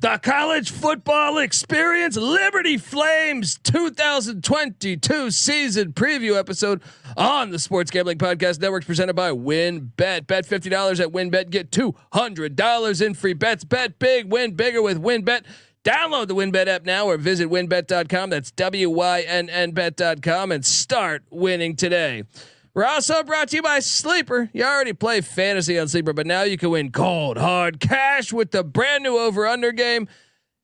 The college football experience, Liberty Flames 2022 season preview episode on the Sports Gambling Podcast Network, presented by WinBet. Bet $50 at WinBet, get $200 in free bets. Bet big, win bigger with WinBet. Download the WinBet app now or visit winbet.com. That's WYNNBet.com and start winning today. We're also brought to you by Sleeper. You already play fantasy on Sleeper, but now you can win cold hard cash with the brand new over/under game.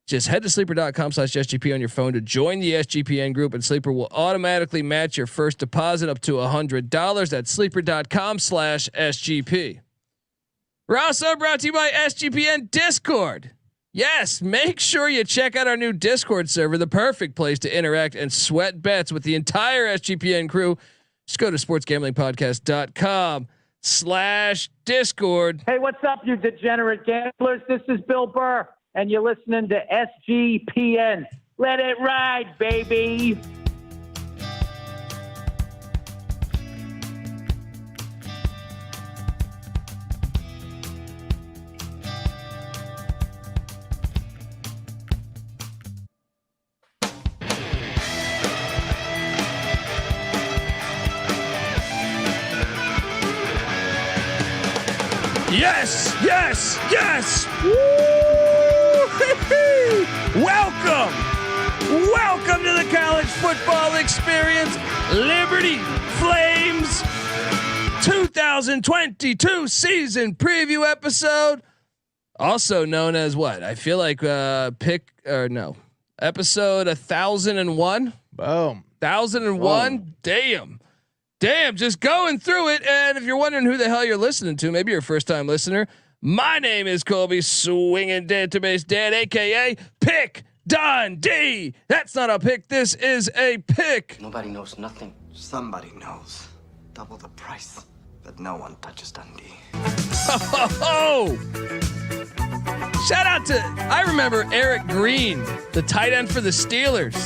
Just head to sleeper.com/SGP on your phone to join the SGPN group, and Sleeper will automatically match your first deposit up to $100. That's sleeper.com/SGP. We're also brought to you by SGPN Discord. Yes, make sure you check out our new Discord server, the perfect place to interact and sweat bets with the entire SGPN crew. Just go to sportsgamblingpodcast.com/Discord. Hey, what's up, you degenerate gamblers? This is Bill Burr, and you're listening to SGPN. Let it ride, baby. Yes, yes, yes. Woo! Welcome to the college football experience, Liberty Flames 2022 season preview episode, also known as what? I feel like episode 1001. Boom. 1001. Whoa. Damn, just going through it. And if you're wondering who the hell you're listening to, maybe you're a first time listener. My name is Colby Swinging Database Dad, aka Pick Dundee. That's not a pick. This is a pick. Nobody knows nothing. Somebody knows. Double the price, but no one touches Dundee. Oh! Shout out to, I remember Eric Green, the tight end for the Steelers.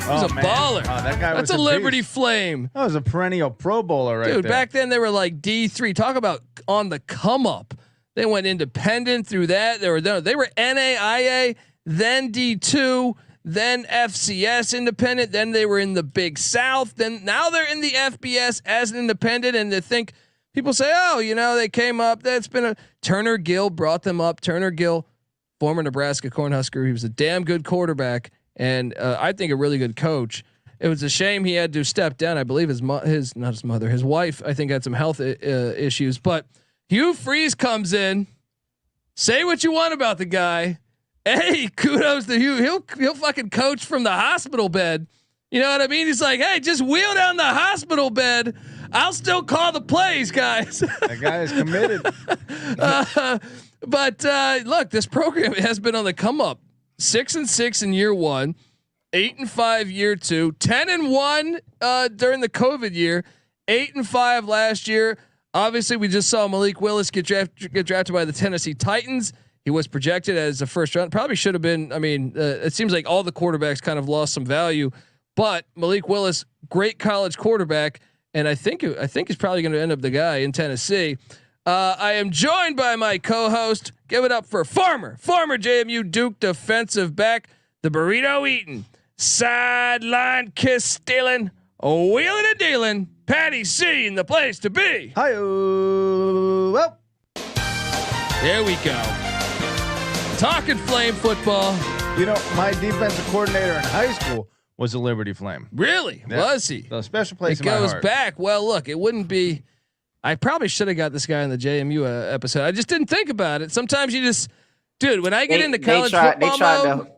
He was a baller. Oh, that guy That's was a Liberty beast. Flame. That was a perennial Pro Bowler, right Dude, there. back then they were like D3. Talk about on the come up. They went independent through that. They were NAIA, then D2, then FCS independent. Then they were in the Big South. Then now they're in the FBS as an independent. And they think people say, oh, they came up. That's been a Turner Gill brought them up. Turner Gill, former Nebraska Cornhusker. He was a damn good quarterback. And I think a really good coach. It was a shame he had to step down. I believe his wife, I think, had some health issues. But Hugh Freeze comes in. Say what you want about the guy. Hey, kudos to Hugh. He'll fucking coach from the hospital bed. You know what I mean? He's like, hey, just wheel down the hospital bed. I'll still call the plays, guys. That guy is committed. But look, this program has been on the come up. 6-6 in year one, 8-5 year two, 10-1 during the COVID year, 8-5 last year. Obviously, we just saw Malik Willis get drafted by the Tennessee Titans. He was projected as a first round. Probably should have been. I mean, it seems like all the quarterbacks kind of lost some value, but Malik Willis, great college quarterback, and I think he's probably going to end up the guy in Tennessee. I am joined by my co-host. Give it up for former JMU Duke defensive back, the burrito eating, sideline kiss stealing, wheeling and dealing, Patty C in the place to be. Hi, well, there we go. Talking Flame football. My defensive coordinator in high school was a Liberty Flame. Really? Yeah. Was he? A special place. It goes back. Well, look, it wouldn't be. I probably should have got this guy in the JMU episode. I just didn't think about it. Sometimes you just, dude. When I get into college football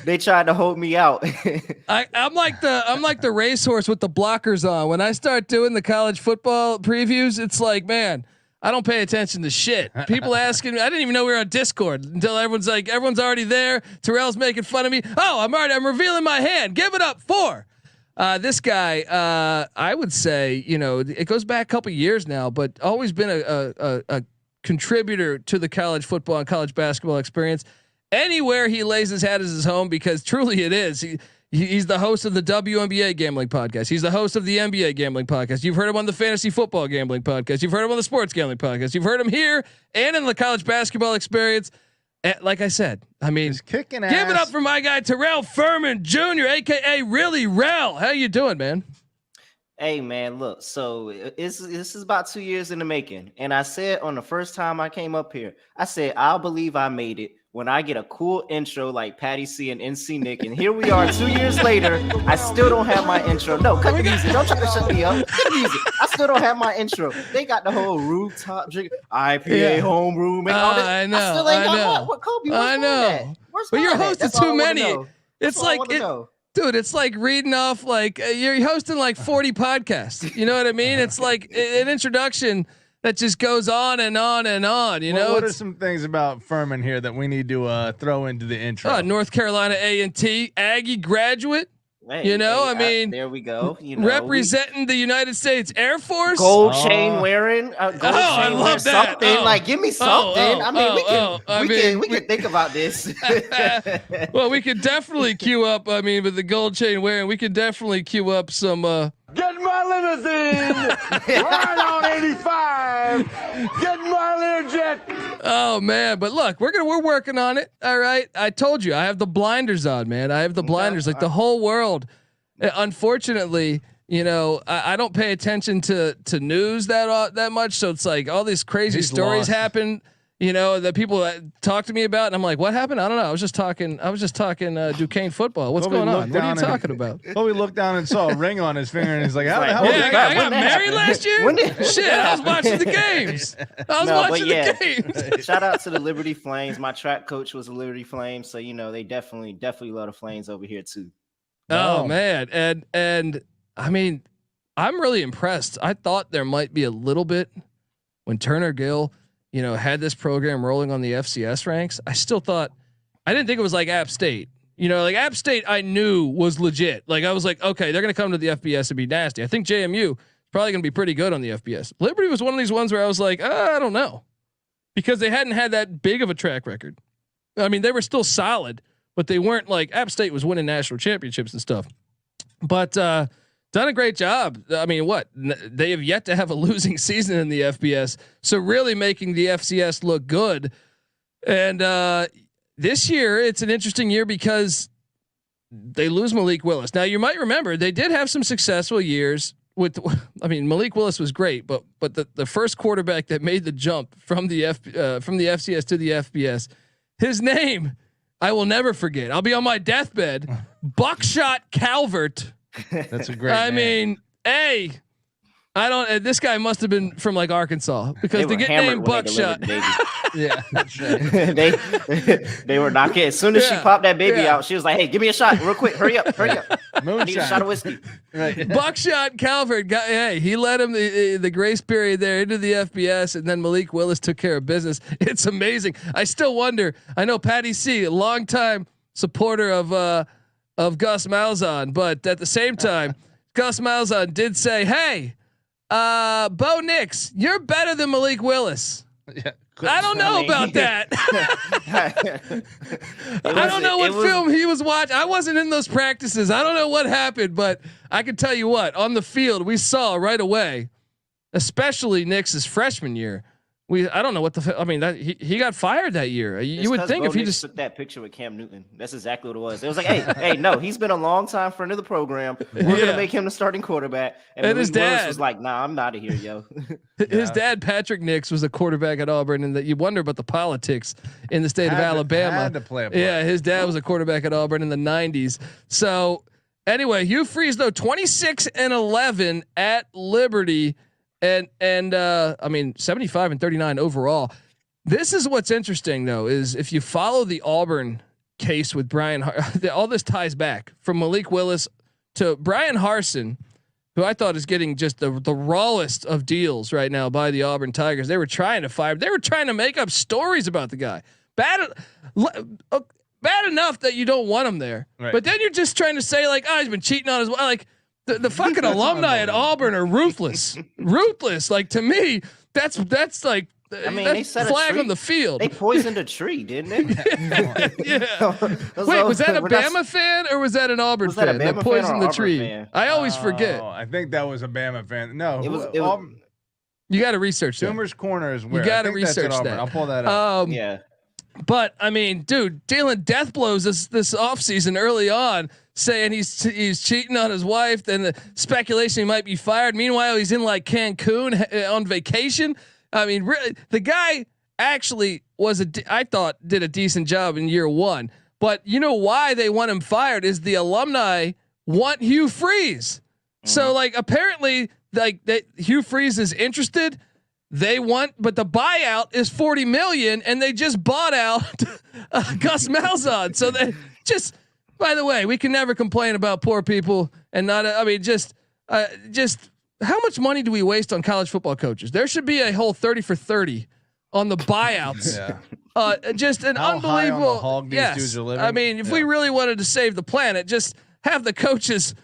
they tried to hold me out. I'm like the racehorse with the blockers on. When I start doing the college football previews, it's like, man, I don't pay attention to shit. People asking me, I didn't even know we were on Discord until everyone's already there. Terrell's making fun of me. Oh, I'm revealing my hand. Give it up for. This guy, I would say, it goes back a couple years now, but always been a contributor to the college football and college basketball experience. Anywhere he lays his hat as his home, because truly it is. He's the host of the WNBA gambling podcast. He's the host of the NBA gambling podcast. You've heard him on the fantasy football gambling podcast. You've heard him on the sports gambling podcast. You've heard him here and in the college basketball experience. And like I said, I mean, He's kicking give ass. it up for my guy Terrell Furman Jr, aka Really Rel. How you doing, man? Hey man, look. So this is about 2 years in the making, and I said on the first time I came up here, I said I'll believe I made it when I get a cool intro like Patty C and NC Nick. And here we are 2 years later. I still don't have my intro. No, cut the music. Don't try to shut me up. Cut the music. I still don't have my intro. They got the whole rooftop drink, IPA homeroom, and all that. I know. I still ain't got what Kobe. I know. But you're hosting too many. It's like dude, it's like reading off like you're hosting like 40 podcasts. You know what I mean? It's like an introduction that just goes on and on and on. You know, what are some things about Furman here that we need to throw into the intro? North Carolina A&T Aggie graduate. Hey, you know, I mean, there we go. You know, representing the United States Air Force, gold chain wearing. Gold chain I love that. Something like, give me something. We can think about this. Well, we could definitely queue up. I mean, with the gold chain wearing, we could definitely queue up some. Get my limousine, ride on 85. Get my Learjet. Oh man, but look, we're working on it. All right, I told you I have the blinders on, man. I have the blinders, like the whole world. Unfortunately, you know, I don't pay attention to news that much. So it's like all these crazy stories happen. You know, that people talk to me about, and I'm like, what happened? I don't know. I was just talking Duquesne football. What's going on? What are you talking about? We looked down and saw a ring on his finger, and he's like, how the hell? Yeah, I got married last year. Shit, I was watching the games. The games. Shout out to the Liberty Flames. My track coach was a Liberty Flame, so you know they definitely love the Flames over here too. Oh man, and I mean, I'm really impressed. I thought there might be a little bit when Turner Gill, you know, had this program rolling on the FCS ranks. I didn't think it was like App State. You know, like App State, I knew was legit. Like I was like, okay, they're gonna come to the FBS and be nasty. I think JMU is probably gonna be pretty good on the FBS. Liberty was one of these ones where I was like, I don't know, because they hadn't had that big of a track record. I mean, they were still solid, but they weren't like App State was winning national championships and stuff. But done a great job. I mean, they have yet to have a losing season in the FBS, so really making the FCS look good. And this year, it's an interesting year because they lose Malik Willis. Now, you might remember they did have some successful years with. I mean, Malik Willis was great, but the first quarterback that made the jump from the FCS to the FBS, his name I will never forget. I'll be on my deathbed. Buckshot Calvert. That's a great. I mean, I don't. This guy must have been from like Arkansas because to get named Buckshot. Yeah, that's right. they were knocking. As soon as she popped that baby out, she was like, "Hey, give me a shot, real quick. Hurry up. I need a shot of whiskey." Right. Buckshot Calvert he led him the grace period there into the FBS, and then Malik Willis took care of business. It's amazing. I still wonder. I know Patty C, a longtime supporter of Gus Malzahn, but at the same time, Gus Malzahn did say, "Hey, Bo Nix, you're better than Malik Willis." Yeah. I don't know about that. I don't know what film he was watching. I wasn't in those practices. I don't know what happened, but I can tell you what, on the field, we saw right away, especially Nix's freshman year. I don't know what he got fired that year. You would think if he just took that picture with Cam Newton. That's exactly what it was. It was like, hey, no, he's been a long time friend of the program. We're gonna make him the starting quarterback. And his dad was like, "Nah, I'm out of here, yo." His dad, Patrick Nix, was a quarterback at Auburn, and that you wonder about the politics in the state of Alabama. Had to play a part. Yeah, his dad was a quarterback at Auburn in the '90s. So anyway, Hugh Freeze though 26-11 at Liberty. And I mean 75-39 overall. This is what's interesting though, is if you follow the Auburn case with Brian, all this ties back from Malik Willis to Brian Harsin, who I thought is getting just the rawest of deals right now by the Auburn Tigers. They were trying to fire. They were trying to make up stories about the guy. Bad enough that you don't want him there, right. But then you're just trying to say like, he's been cheating on his wife. Like, the fucking alumni at Auburn are ruthless. Like to me, that's like I mean, they set a flag tree. on the field. They poisoned a tree, didn't they? Yeah. Wait, was that a Bama fan or was that an Auburn fan that poisoned the tree? I always forget. I think that was a Bama fan. No, It was You got to research that. Zoomer's Corner is where You got to I think that's at research Auburn. that. I'll pull that up. yeah. But I mean, dude, dealing death blows this offseason early on, saying he's cheating on his wife. Then the speculation he might be fired. Meanwhile, he's in like Cancun on vacation. I mean, really, the guy actually I thought did a decent job in year one. But you know why they want him fired is the alumni want Hugh Freeze. So like apparently Hugh Freeze is interested. They want, but the buyout is $40 million, and they just bought out Gus Malzahn. So they just, by the way, we can never complain about poor people and not. I mean, just how much money do we waste on college football coaches? There should be a whole 30 for 30 on the buyouts. Just an How high on the unbelievable. hog these dudes are living? I mean, if we really wanted to save the planet, just have the coaches.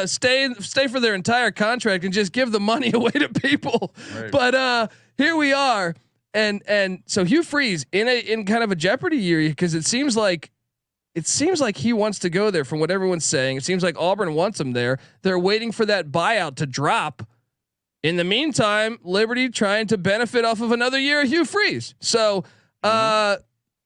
Stay for their entire contract and just give the money away to people. Right. But here we are, and so Hugh Freeze in kind of a jeopardy year because it seems like he wants to go there from what everyone's saying. It seems like Auburn wants him there. They're waiting for that buyout to drop. In the meantime, Liberty trying to benefit off of another year of Hugh Freeze. So.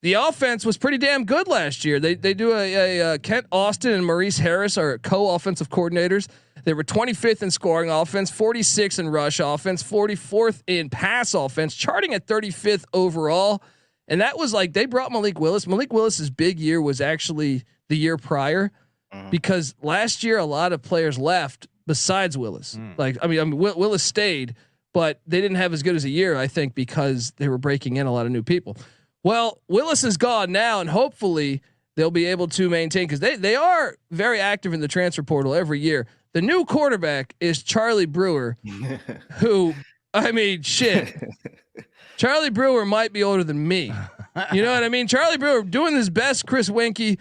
The offense was pretty damn good last year. They do a Kent Austin and Maurice Harris are co-offensive coordinators. They were 25th in scoring offense, 46th in rush offense, 44th in pass offense, charting at 35th overall. And that was like they brought Malik Willis. Malik Willis's big year was actually the year prior because last year a lot of players left besides Willis. Willis stayed, but they didn't have as good as a year, I think, because they were breaking in a lot of new people. Well, Willis is gone now, and hopefully they'll be able to maintain because they are very active in the transfer portal every year. The new quarterback is Charlie Brewer, who, I mean, shit. Charlie Brewer might be older than me. You know what I mean? Charlie Brewer doing his best. Chris Weinke.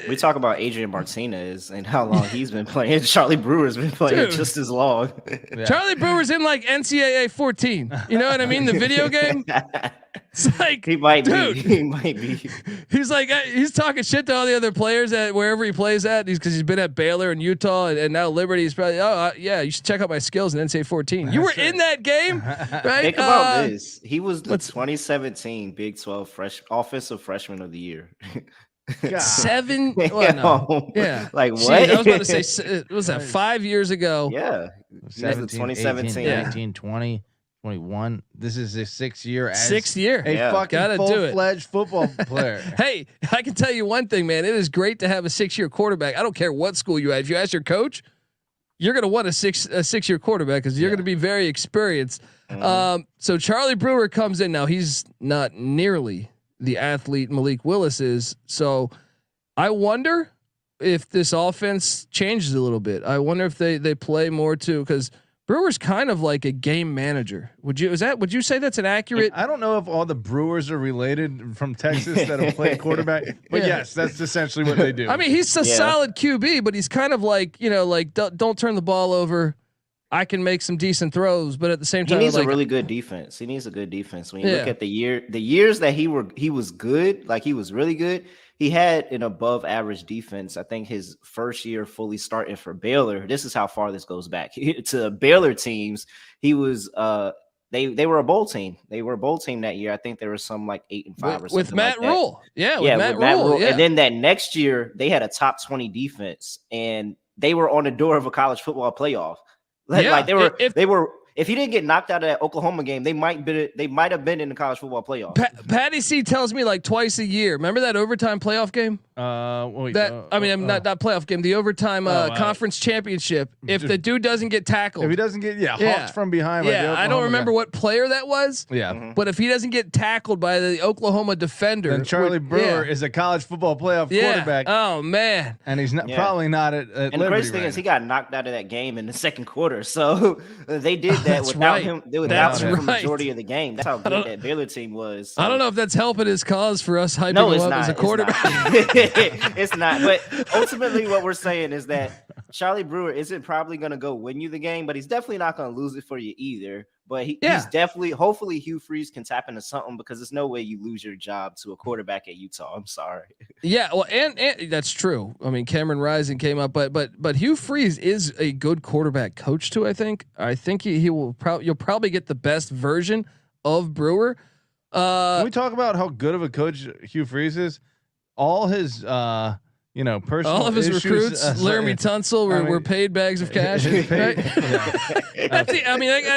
We talk about Adrian Martinez and how long he's been playing. Charlie Brewer's been playing just as long. Yeah. Charlie Brewer's in like NCAA 14. You know what I mean? The video game. It's like he might be. He's like he's talking shit to all the other players at wherever he plays at. Because he's been at Baylor and Utah and now Liberty. He's probably yeah. You should check out my skills in NCAA 14. You were in that game, right? Think about this. He was the 2017 Big 12 offensive freshman of the year. God. 7. Well, no. Yeah. Like what? Jeez, I was about to say, was that 5 years ago? Yeah. 2017, 18, 19, 20, 21. This is his 6th year. Sixth year. A fucking full-fledged football player. Hey, I can tell you one thing, man. It is great to have a 6-year quarterback. I don't care what school you're at. If you ask your coach, you're going to want a 6-year quarterback because you're going to be very experienced. So Charlie Brewer comes in now. He's not nearly the athlete Malik Willis is. So I wonder if this offense changes a little bit. I wonder if they play more too, because Brewer's kind of like a game manager. Would you say that's an accurate? I don't know if all the Brewers are related from Texas that have played quarterback, but yes, that's essentially what they do. I mean, he's a solid QB, but he's kind of like, don't turn the ball over. I can make some decent throws, but at the same time, he needs a really good defense. He needs a good defense. When you look at the years that he was good, like he was really good. He had an above average defense. I think his first year fully starting for Baylor. This is how far this goes back to Baylor teams. He was they were a bowl team. They were a bowl team that year. I think there was some like 8-5 or something with Matt like Rule. Yeah, with Matt Rule. Yeah. And then that next year they had a top 20 defense, and they were on the door of a college football playoff. Like they were. If he didn't get knocked out of that Oklahoma game, they might have been in the college football playoff. Patty C tells me like twice a year. Remember that overtime playoff game? Not playoff game. The overtime conference championship. If the dude doesn't get tackled, if he doesn't get hawked from behind. I don't remember what player that was. Yeah, but if he doesn't get tackled by the Oklahoma defender, then Charlie Brewer is a college football playoff quarterback. Oh man, and he's probably not at and Liberty the crazy thing is he got knocked out of that game in the second quarter. So they did that without him. They without him for the majority of the game. That's how good that Baylor team was. So. I don't know if that's helping his cause for us hyping him up as a quarterback. It's not. But ultimately, what we're saying is that Charlie Brewer isn't probably going to go win you the game, but he's definitely not going to lose it for you either. But he's definitely, hopefully Hugh Freeze can tap into something, because there's no way you lose your job to a quarterback at Utah. I'm sorry. Yeah, well, and that's true. I mean, Cameron Rising came up, but Hugh Freeze is a good quarterback coach too. I think he will you'll probably get the best version of Brewer. Can we talk about how good of a coach Hugh Freeze is? All his personal all of his issues, recruits, Laramie Tunsil, were paid bags of cash. Right?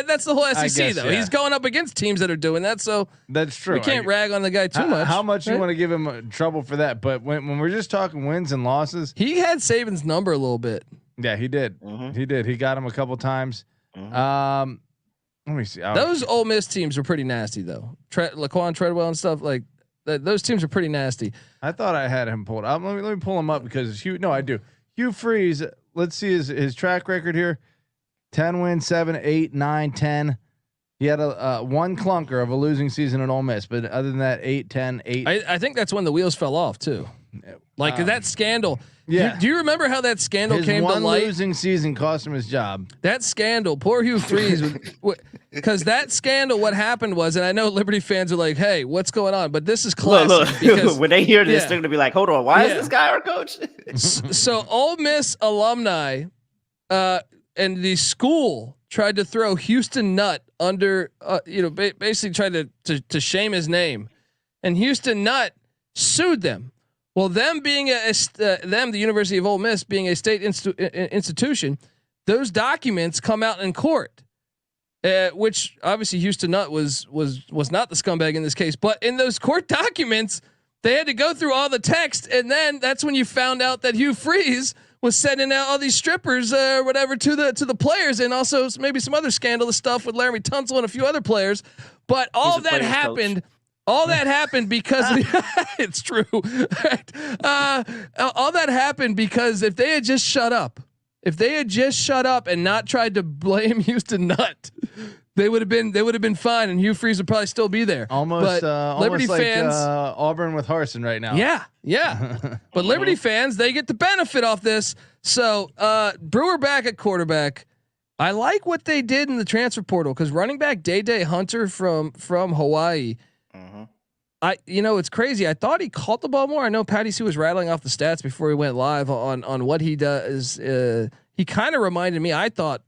That's the whole SEC though. He's going up against teams that are doing that, so that's true. We can't rag on the guy too much. How much you want to give him trouble for that? But when we're just talking wins and losses, he had Saban's number a little bit. Yeah, he did. He did. He got him a couple times. Let me see. Those Ole Miss teams were pretty nasty though. Laquan Treadwell and stuff like. Those teams are pretty nasty. I thought I had him pulled up. Let me pull him up because I do. Hugh Freeze. Let's see his track record here. 10 wins, 7, 8, 9, 10. He had a one clunker of a losing season at Ole Miss, but other than that, 8, 10, 8. I think that's when the wheels fell off too. Like that scandal. Yeah. Do you remember how that scandal came to light? One losing season cost him his job. That scandal, poor Hugh Freeze, because that scandal, what happened was, and I know Liberty fans are like, "Hey, what's going on?" But this is classic. Look, because when they hear this, they're gonna be like, "Hold on, why is this guy our coach?" So Ole Miss alumni, and the school tried to throw Houston Nutt under, basically tried to shame his name, and Houston Nutt sued them. Well, them being the University of Ole Miss being a state institution, those documents come out in court, which obviously Houston Nutt was not the scumbag in this case, but in those court documents, they had to go through all the text, and then that's when you found out that Hugh Freeze was sending out all these strippers or whatever to the players, and also maybe some other scandalous stuff with Laramie Tunsil and a few other players. But all that happened. Coach. All that happened because it's true. All that happened because if they had just shut up and not tried to blame Houston Nutt, they would have been fine, and Hugh Freeze would probably still be there. Almost Liberty like fans, Auburn with Harsin right now. Yeah. But Liberty fans, they get the benefit off this. So Brewer back at quarterback. I like what they did in the transfer portal because running back Dae Dae Hunter from Hawaii. It's crazy. I thought he caught the ball more. I know Patty C was rattling off the stats before he went live on what he does. He kind of reminded me. I thought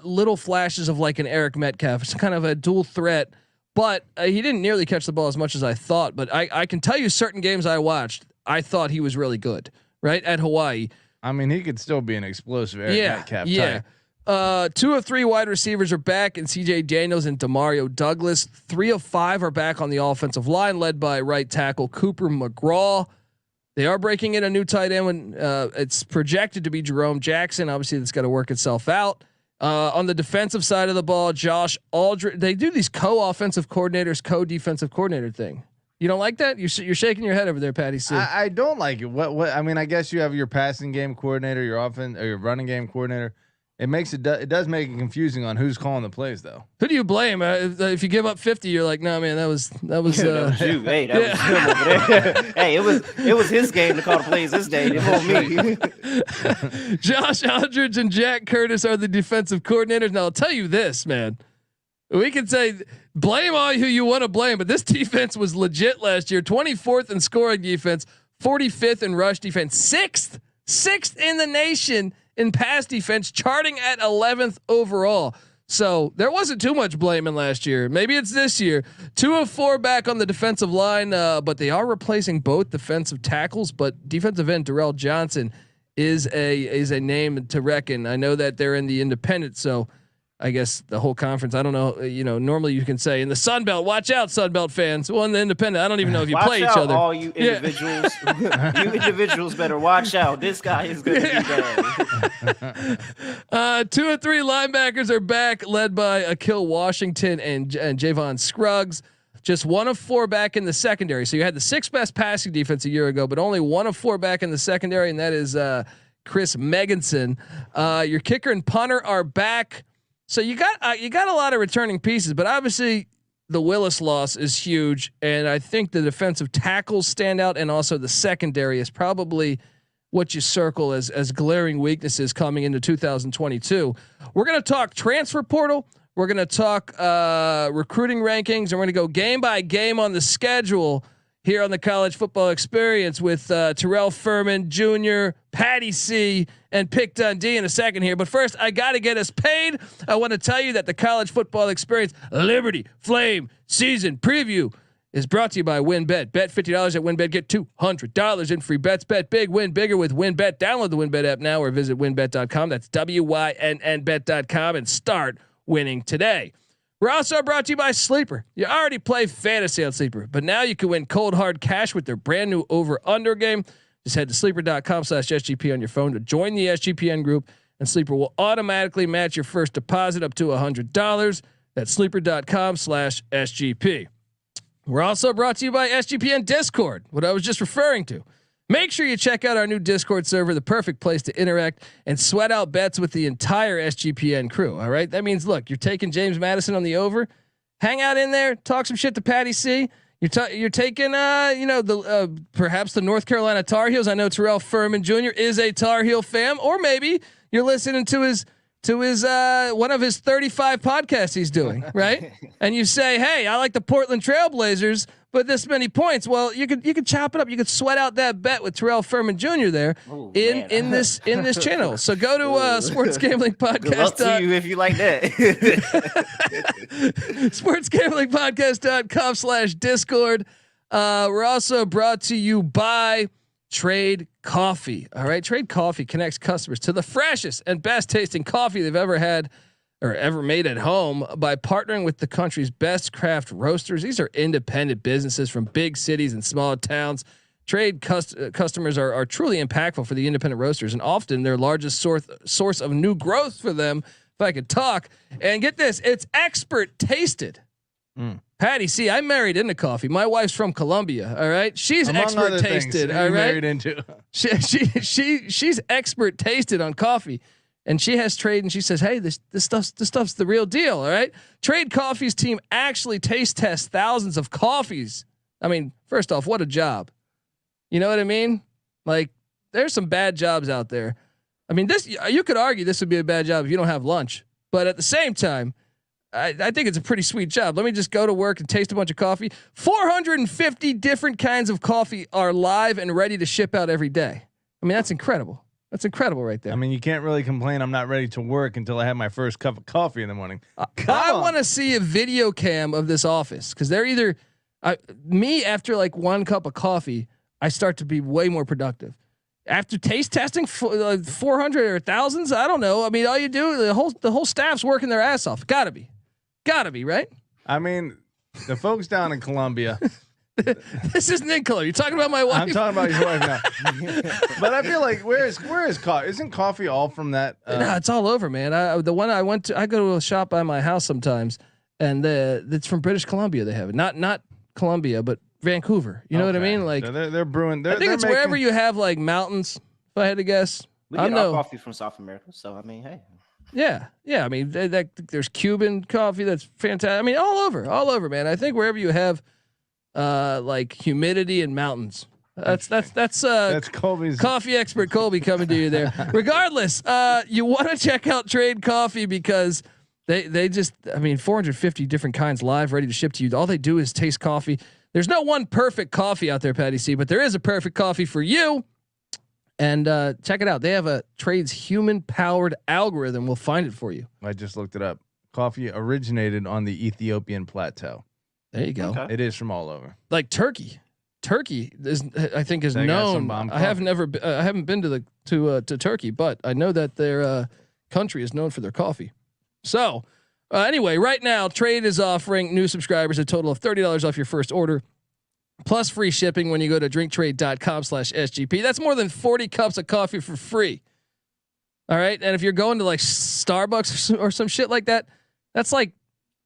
little flashes of like an Eric Metcalf. It's kind of a dual threat, but he didn't nearly catch the ball as much as I thought. But I can tell you certain games I watched, I thought he was really good. Right at Hawaii. I mean, he could still be an explosive Eric Metcalf type. 2 of 3 wide receivers are back in CJ Daniels and Demario Douglas. 3 of 5 are back on the offensive line, led by right tackle Cooper McGraw. They are breaking in a new tight end when it's projected to be Jerome Jackson. Obviously, that's got to work itself out. On the defensive side of the ball, Josh Aldridge. They do these co-offensive coordinators, co-defensive coordinator thing. You don't like that? You're shaking your head over there, Patty C. I don't like it. What? I mean, I guess you have your passing game coordinator, your offense, or your running game coordinator. It makes it does make it confusing on who's calling the plays though. Who do you blame? If you give up 50, you're like, no, man, that was that was you. Hey, that was him over there. Hey, it was his game to call the plays this day. It wasn't me. Josh Aldridge and Jack Curtis are the defensive coordinators. Now I'll tell you this, man. We can say blame all who you want to blame, but this defense was legit last year. 24th in scoring defense, 45th in rush defense, sixth in the nation in pass defense, charting at 11th overall. So there wasn't too much blaming last year. Maybe it's this year. 2 of 4 back on the defensive line, but they are replacing both defensive tackles. But defensive end Durrell Johnson is a name to reckon. I know that they're in the independent, so I guess the whole conference. I don't know. Normally you can say in the Sun Belt, watch out, Sun Belt fans. Well, in the independent, I don't even know if you play each other. All you individuals, you individuals better watch out. This guy is going to be bad. 2 of 3 linebackers are back, led by Aakil Washington and Javon Scruggs. Just 1 of 4 back in the secondary. So you had the 6th best passing defense a year ago, but only 1 of 4 back in the secondary, and that is Chris Meganson. Your kicker and punter are back. So you got a lot of returning pieces, but obviously the Willis loss is huge, and I think the defensive tackles stand out, and also the secondary is probably what you circle as glaring weaknesses coming into 2022. We're going to talk transfer portal. We're going to talk recruiting rankings, and we're going to go game by game on the schedule here on the College Football Experience with Terrell Furman Jr., Patty C, and Pick Dundee in a second here. But first, I got to get us paid. I want to tell you that the College Football Experience Liberty Flame season preview is brought to you by WynnBET. Bet $50 at WynnBET. Get $200 in free bets. Bet big, win bigger with WynnBET. Download the WynnBET app now or visit WynnBET.com. That's WYNNBet.com and start winning today. We're also brought to you by Sleeper. You already play fantasy on Sleeper, but now you can win cold hard cash with their brand new over under game. Just head to sleeper.com/SGP on your phone to join the SGPN group, and Sleeper will automatically match your first deposit up to $100. That's sleeper.com/SGP. We're also brought to you by SGPN Discord, what I was just referring to. Make sure you check out our new Discord server, the perfect place to interact and sweat out bets with the entire SGPN crew. All right. That means, look, you're taking James Madison on the over, hang out in there, talk some shit to Patty C. You're taking, perhaps the North Carolina Tar Heels. I know Terrell Furman Jr. is a Tar Heel fan, or maybe you're listening to his one of his 35 podcasts he's doing, right? And you say, hey, I like the Portland Trailblazers, but this many points. Well, you could chop it up. You could sweat out that bet with Terrell Furman Jr. there in this channel. So go to Sports Gambling Podcast. Good luck to you if you like that. SportsGamblingPodcast.com/Discord. We're also brought to you by Trade Coffee. All right. Trade Coffee connects customers to the freshest and best tasting coffee they've ever had or ever made at home by partnering with the country's best craft roasters. These are independent businesses from big cities and small towns. Trade customers are truly impactful for the independent roasters and often their largest source of new growth for them. If I could talk, and get this, it's expert tasted. Patty, see, I married into coffee. My wife's from Colombia. All right, she's Among expert tasted. All right, married into. She's expert tasted on coffee, and she has Trade, and she says, "Hey, this stuff's the real deal." All right, Trade Coffee's team actually taste tests thousands of coffees. I mean, first off, what a job. You know what I mean? Like, there's some bad jobs out there. I mean, you could argue this would be a bad job if you don't have lunch, but at the same time, I think it's a pretty sweet job. Let me just go to work and taste a bunch of coffee. 450 different kinds of coffee are live and ready to ship out every day. I mean, that's incredible. That's incredible right there. I mean, you can't really complain. I'm not ready to work until I have my first cup of coffee in the morning. I want to see a video cam of this office because they're either me after like one cup of coffee, I start to be way more productive. After taste testing 400 or thousands, I don't know. I mean, all you do, the whole staff's working their ass off. Gotta be, right? I mean, the folks down in Columbia. This isn't in color. You're talking about my wife. I'm talking about your wife now. But I feel like where is coffee? Isn't coffee all from that? No, it's all over, man. The one I went to, I go to a shop by my house sometimes, and it's from British Columbia. They have it, not Columbia, but Vancouver. You know what I mean? Like so they're brewing. I think it's wherever you have like mountains. If I had to guess, We get our coffee from South America, so I mean, hey. Yeah. I mean, there's Cuban coffee that's fantastic. I mean, all over, man. I think wherever you have like humidity and mountains. That's Colby's coffee expert Colby coming to you there. Regardless, you want to check out Trade Coffee because they just, I mean, 450 different kinds live ready to ship to you. All they do is taste coffee. There's no one perfect coffee out there, Patty C, but there is a perfect coffee for you. And check it out. They have a Trade's human-powered algorithm. We'll find it for you. I just looked it up. Coffee originated on the Ethiopian plateau. There you go. Okay. It is from all over. Like Turkey. Turkey is, I think, is known. I haven't been to Turkey, but I know that their country is known for their coffee. So anyway, right now Trade is offering new subscribers a total of $30 off your first order, plus free shipping when you go to drinktrade.com/SGP. That's more than 40 cups of coffee for free. All right, and if you're going to like Starbucks or some shit like that, that's like,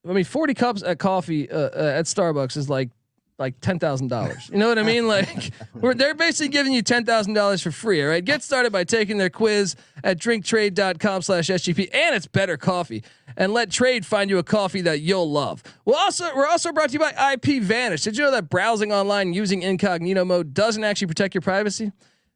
I mean, 40 cups of coffee at Starbucks is like $10,000. You know what I mean? Like they're basically giving you $10,000 for free. All right. Get started by taking their quiz at drinktrade.com/SGP, and it's better coffee. And let Trade find you a coffee that you'll love. We're also brought to you by IP Vanish. Did you know that browsing online using incognito mode doesn't actually protect your privacy?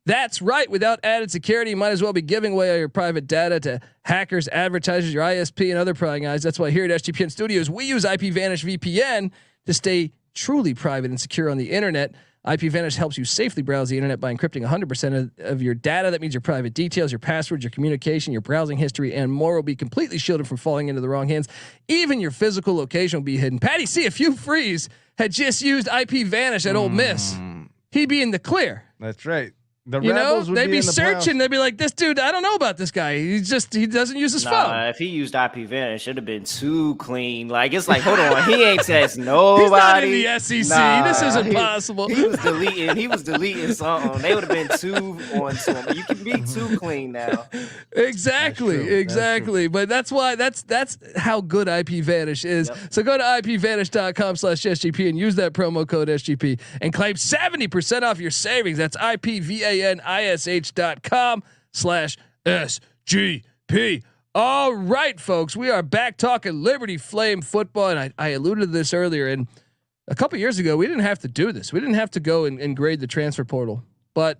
That's right. Without added security, you might as well be giving away all your private data to hackers, advertisers, your ISP, and other prying eyes. That's why here at SGPN Studios, we use IPVanish VPN to stay truly private and secure on the internet. IPVanish helps you safely browse the internet by encrypting 100% of your data. That means your private details, your passwords, your communication, your browsing history, and more will be completely shielded from falling into the wrong hands. Even your physical location will be hidden. Patty C, if Hugh Freeze had just used IPVanish at Ole Miss, he'd be in the clear. That's right. The you know, Rebels would they'd be in the searching. playoffs. They'd be like, "This dude, I don't know about this guy. He doesn't use his phone." If he used IPVanish, it should have been too clean. Like it's like, hold on, he ain't text nobody. He's not in the SEC. This isn't possible. He was deleting something. They would have been too on to him. You can be too clean now. Exactly. But that's why that's how good IPVanish is. Yep. So go to IPVanish.com/SGP and use that promo code SGP and claim 70% off your savings. That's IPVanish.com/SGP. All right, folks, we are back talking Liberty Flame football. And I alluded to this earlier. And a couple years ago, we didn't have to do this. We didn't have to go and grade the transfer portal. But,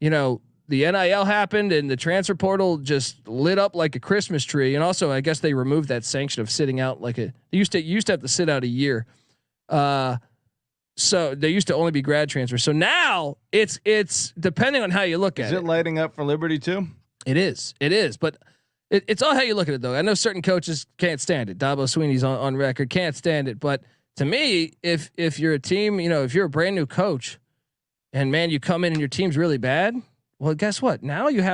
you know, the NIL happened and the transfer portal just lit up like a Christmas tree. And also, I guess they removed that sanction of sitting out like you used to have to sit out a year. So they used to only be grad transfers. So now it's depending on how you look at it. Is it lighting up for Liberty too? It is, but it's all how you look at it though. I know certain coaches can't stand it. Dabo Sweeney's on record, can't stand it. But to me, if you're a team, you know, if you're a brand new coach and man, you come in and your team's really bad, well, guess what? Now you don't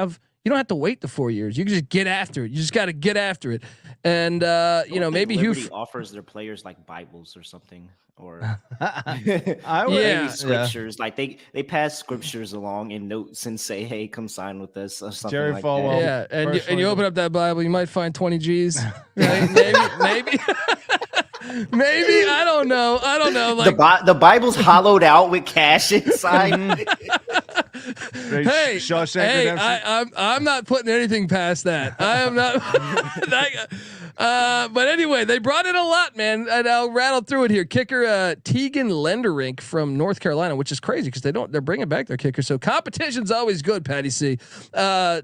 have to wait the 4 years. You can just get after it. You just got to get after it. And you know, maybe Liberty offers their players like Bibles or something, or maybe scriptures. Like they pass scriptures along in notes and say, "Hey, come sign with us," or something Jerry like Falwell. that. Yeah, and you open up that Bible, you might find 20 G's. Right? maybe. Maybe I don't know. Like the Bible's hollowed out with cash inside. Hey, I'm not putting anything past that. I am not. But anyway, they brought in a lot, man, and I'll rattle through it here. Kicker Tegan Lenderink from North Carolina, which is crazy because they're bringing back their kicker. So competition's always good. Patty C.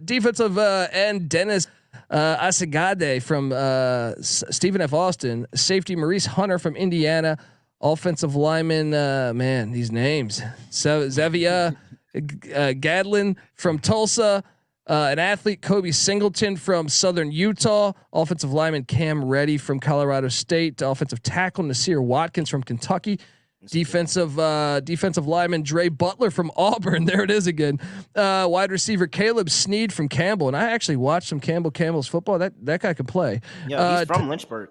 Defensive end Dennis Asagade from Stephen F. Austin. Safety Maurice Hunter from Indiana. Offensive lineman, man, these names. So Zavia Gadlin from Tulsa. An athlete, Kobe Singleton from Southern Utah. Offensive lineman Cam Reddy from Colorado State. Offensive tackle Nassir Watkins from Kentucky. Defensive lineman Dre Butler from Auburn. There it is again. Wide receiver Caleb Snead from Campbell. And I actually watched some Campbell's football. That guy could play. Yeah, he's from Lynchburg.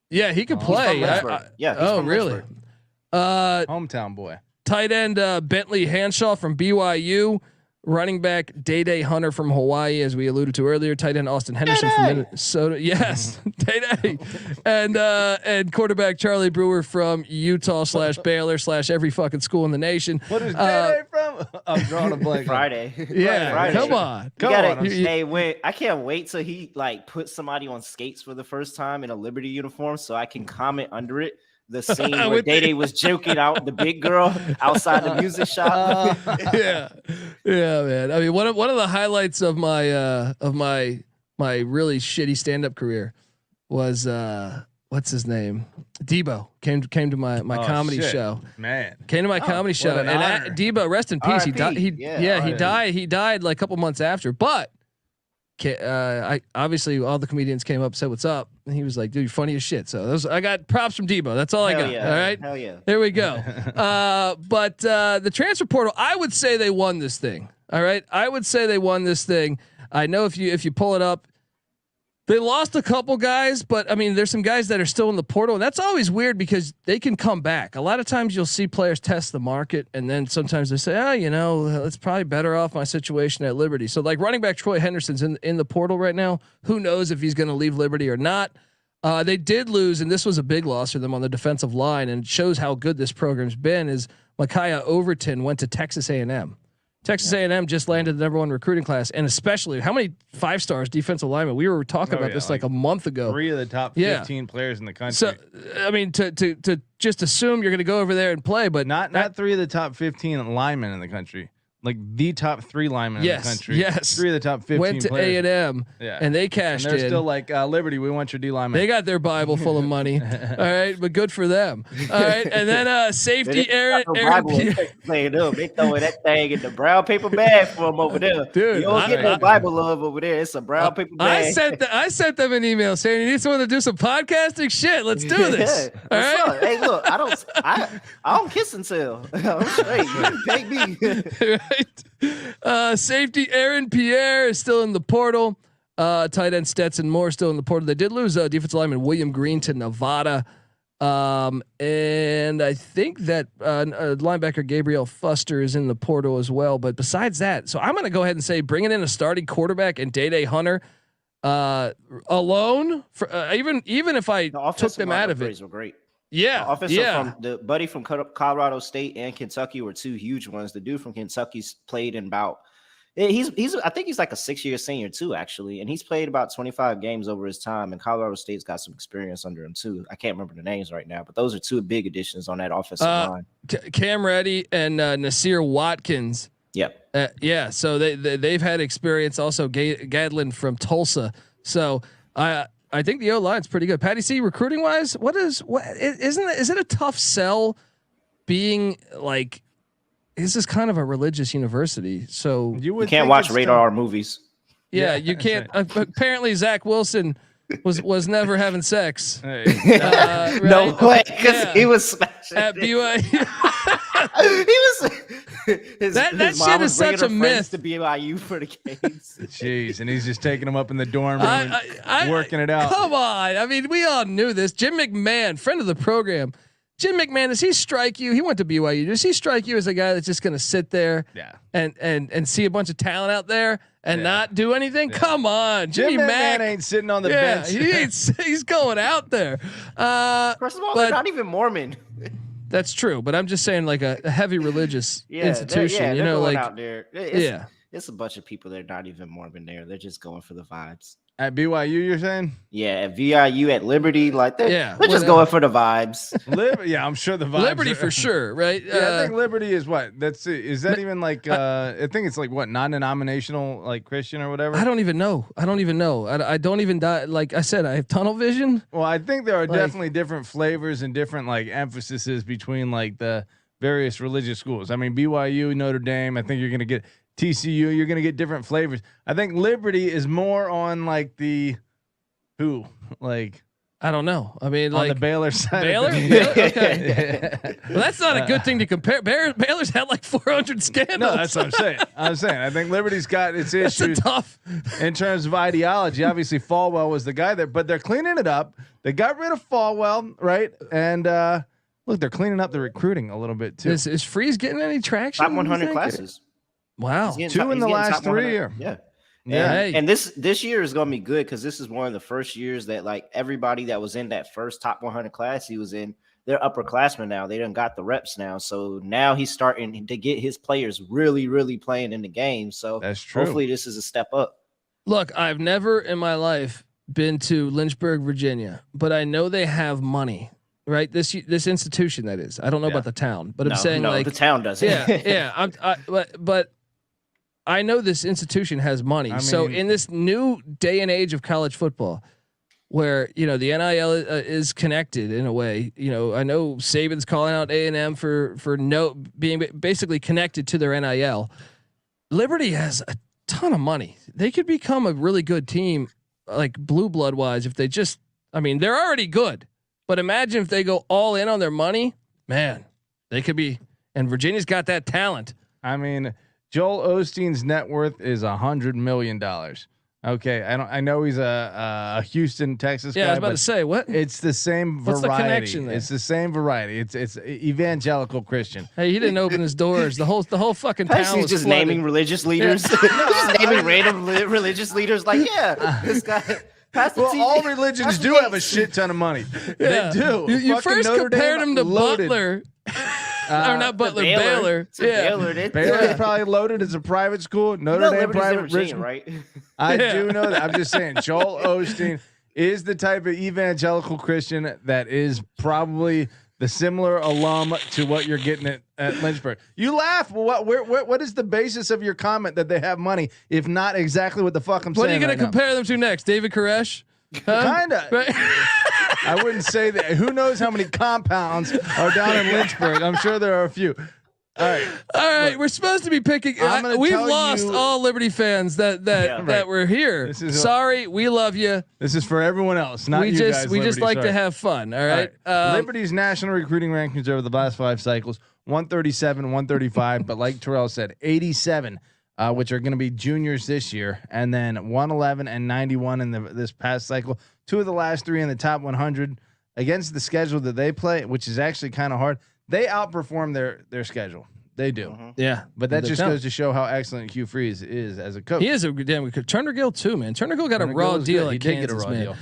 Yeah, he could play. Yeah. Really? Hometown boy. Tight end Bentley Hanshaw from BYU. Running back Dae Dae Hunter from Hawaii, as we alluded to earlier. Tight end Austin Henderson from Minnesota. Yes, Dae Dae. And quarterback Charlie Brewer from Utah / Baylor / every fucking school in the nation. What is Dae Dae from? I'm drawing a blank. Friday. Yeah, Friday. come on. I can't wait till he like put somebody on skates for the first time in a Liberty uniform so I can comment under it. The scene where Dae Dae was joking out the big girl outside the music shop. Yeah, man. I mean, one of the highlights of my really shitty stand-up career was what's his name? Debo came to my comedy show. Man, came to my comedy show, and Debo, rest in peace. He died. He died like a couple months after, but. I obviously all the comedians came up, said what's up, and he was like, "Dude, you're funny as shit." So I got props from Debo. That's all I got. Yeah. All right, hell yeah. there we go. But the transfer portal, I would say they won this thing. All right, I would say they won this thing. I know if you pull it up, they lost a couple guys, but I mean, there's some guys that are still in the portal, and that's always weird because they can come back. A lot of times you'll see players test the market, and then sometimes they say, it's probably better off my situation at Liberty. So like running back Troy Henderson's in the portal right now. Who knows if he's going to leave Liberty or not? They did lose, and this was a big loss for them on the defensive line, and it shows how good this program's been. Is Micaiah Overton went to Texas A&M. Texas A&M just landed the #1 recruiting class, and especially how many 5-stars defensive linemen? We were talking about this like a month ago. 3 of the top 15 players in the country. So I mean, to just assume you're going to go over there and play, but not 3 of the top 15 linemen in the country. like the top 3 linemen in the country. Yes. 3 of the top 15 went to players. A&M, and they cashed and they're in. still like, Liberty, we want your D lineman. They got their Bible full of money. All right, but good for them. All right, and then safety Aaron They throwing that thing in the brown paper bag for them over there. Dude, you don't get no Bible love over there. It's a brown paper bag. I sent them an email saying, you need someone to do some podcasting shit. Let's do this. All right. Up? Hey, look, I don't kiss and tell. I'm straight. You can pay me. Right. Safety Aaron Pierre is still in the portal. Tight end Stetson Moore still in the portal. They did lose defensive lineman William Green to Nevada. And I think that linebacker Gabriel Fuster is in the portal as well. But besides that, so I'm going to go ahead and say bringing in a starting quarterback and Dae Dae Hunter alone for even if I took them out of it. Were great. Yeah, the offensive from the buddy from Colorado State and Kentucky were 2 huge ones. The dude from Kentucky's played in about I think he's like a 6-year senior too, actually, and he's played about 25 games over his time. And Colorado State's got some experience under him too. I can't remember the names right now, but those are 2 big additions on that offensive line. Cam Reddy and Nassir Watkins. Yep. Yeah. So they've had experience. Also, Gadlin from Tulsa. So I think the O line's pretty good. Patty C, recruiting wise, is it a tough sell being like, this is kind of a religious university. So you can't watch rated R movies. Yeah, you can't. Apparently Zach Wilson was never having sex. Hey. Right? No way, because he was smashing at BYU. He was his shit is such a myth. To BYU for the games. Jeez, and he's just taking them up in the dorm room, working it out. Come on, I mean, we all knew this. Jim McMahon, friend of the program. Jim McMahon, does he strike you? He went to BYU. Does he strike you as a guy that's just going to sit there and see a bunch of talent out there and not do anything? Yeah. Come on, Jimmy Mack ain't sitting on the bench. He's going out there. First of all, they're not even Mormon. That's true, but I'm just saying, like a heavy religious institution. You know, like out there. It's a bunch of people that are not even Mormon there. They're just going for the vibes. At BYU, you're saying? Yeah, at VIU, at Liberty, like they're just going for the vibes. Yeah, I'm sure the vibes. Liberty for sure, right? Yeah, I think Liberty is what? Is that even like? I think it's like what, non-denominational, like Christian or whatever. I don't even know. I don't even like I said, I have tunnel vision. Well, I think there are definitely different flavors and different like emphases between like the various religious schools. I mean, BYU, Notre Dame. I think you're gonna get. TCU, you're gonna get different flavors. I think Liberty is more on like I don't know. I mean, on the Baylor side. Baylor? Okay. Well, that's not a good thing to compare. Baylor's had like 400 scandals. No, that's what I'm saying. I think Liberty's got its issues tough in terms of ideology. Obviously, Falwell was the guy there, but they're cleaning it up. They got rid of Falwell, right? And look, they're cleaning up the recruiting a little bit too. Is Freeze getting any traction? Top 100 classes. Wow, 2 in the last 3 years. Yeah. Hey. And this year is going to be good because this is one of the first years that like everybody that was in that first top 100 class he was in, they're upperclassmen now. They done got the reps now. So now he's starting to get his players really, really playing in the game. So that's true. Hopefully this is a step up. Look, I've never in my life been to Lynchburg, Virginia, but I know they have money. Right, this institution that is. I don't know about the town, but I'm saying like the town doesn't. Yeah. But I know this institution has money. So in this new day and age of college football, where the NIL is connected in a way, I know Saban's calling out A&M for being basically connected to their NIL. Liberty has a ton of money. They could become a really good team, like blue blood wise, if they just. I mean, they're already good, but imagine if they go all in on their money, man. They could be. And Virginia's got that talent. I mean. Joel Osteen's net worth is $100 million. Okay, I know he's a Houston, Texas guy. I was about to say what? It's the same variety. What's the connection there? It's the same variety. It's evangelical Christian. Hey, he didn't open his doors. The whole fucking town was just flooded. naming religious leaders. Just naming random religious leaders. Like this guy. Well, all religions do have a shit ton of money. Yeah. They do. You first compared him to loaded. Butler. Or not Butler, Baylor. Baylor's probably loaded as a private school. Notre Dame private, Virginia, right? I do know that. I'm just saying, Joel Osteen is the type of evangelical Christian that is probably the similar alum to what you're getting at Lynchburg. You laugh. What is the basis of your comment that they have money, if not exactly what the fuck I'm saying? What are you going right to compare them to next? David Koresh? Kinda. Right? I wouldn't say that. Who knows how many compounds are down in Lynchburg? I'm sure there are a few. All right. We're supposed to be picking. We've lost all Liberty fans that were here. Sorry, we love you. This is for everyone else, not you guys. We just like to have fun. All right. Liberty's national recruiting rankings over the last 5 cycles: 137, 135, but like Terrell said, 87, which are going to be juniors this year, and then 111 and 91 in this past cycle. 2 of the last 3 in the top 100 against the schedule that they play, which is actually kind of hard. They outperform their schedule. They do. Mm-hmm. Yeah. But that just goes to show how excellent Hugh Freeze is as a coach. He is a damn good coach. Turner Gill too, man. Turner Gill got a raw deal. He did get a raw deal.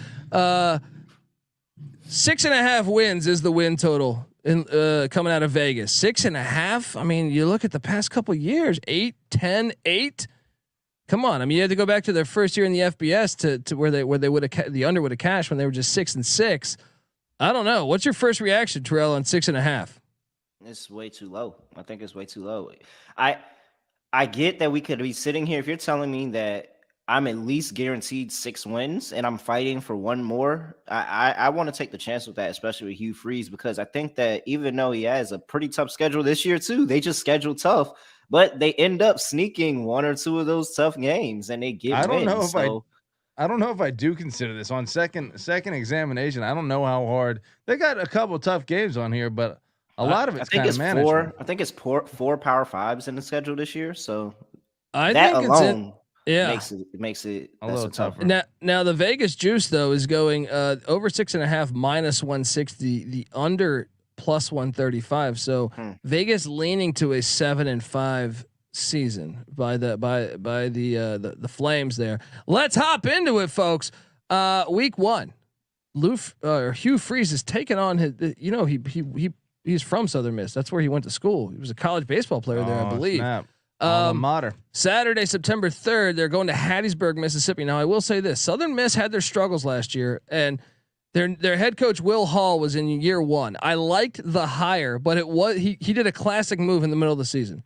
6.5 wins is the win total in coming out of Vegas. 6.5. I mean, you look at the past couple years, 8, 10, 8. Come on. I mean, you had to go back to their first year in the FBS to where they would have the under would have cashed when they were just 6-6. I don't know. What's your first reaction, Terrell, on 6.5? It's way too low. I think it's way too low. I get that we could be sitting here. If you're telling me that I'm at least guaranteed 6 wins and I'm fighting for one more, I want to take the chance with that, especially with Hugh Freeze, because I think that even though he has a pretty tough schedule this year too, they just schedule tough, but they end up sneaking 1 or 2 of those tough games and they get wins. I don't know if I do consider this on second examination. I don't know how hard they got. A couple tough games on here, but a lot of it's kind of management. I think it's 4 Power 5s in the schedule this year. So I that think alone makes it a little tougher. Now the Vegas juice though is going over 6.5 minus 160, the under plus 135. So Vegas leaning to a 7-5 season by the Flames there. Let's hop into it, folks. Week 1, Hugh Freeze is taking on his. He's from Southern Miss. That's where he went to school. He was a college baseball player there, I believe. Alma mater. Saturday, September 3rd, they're going to Hattiesburg, Mississippi. Now, I will say this: Southern Miss had their struggles last year, and their head coach Will Hall was in year 1. I liked the hire, but he did a classic move in the middle of the season.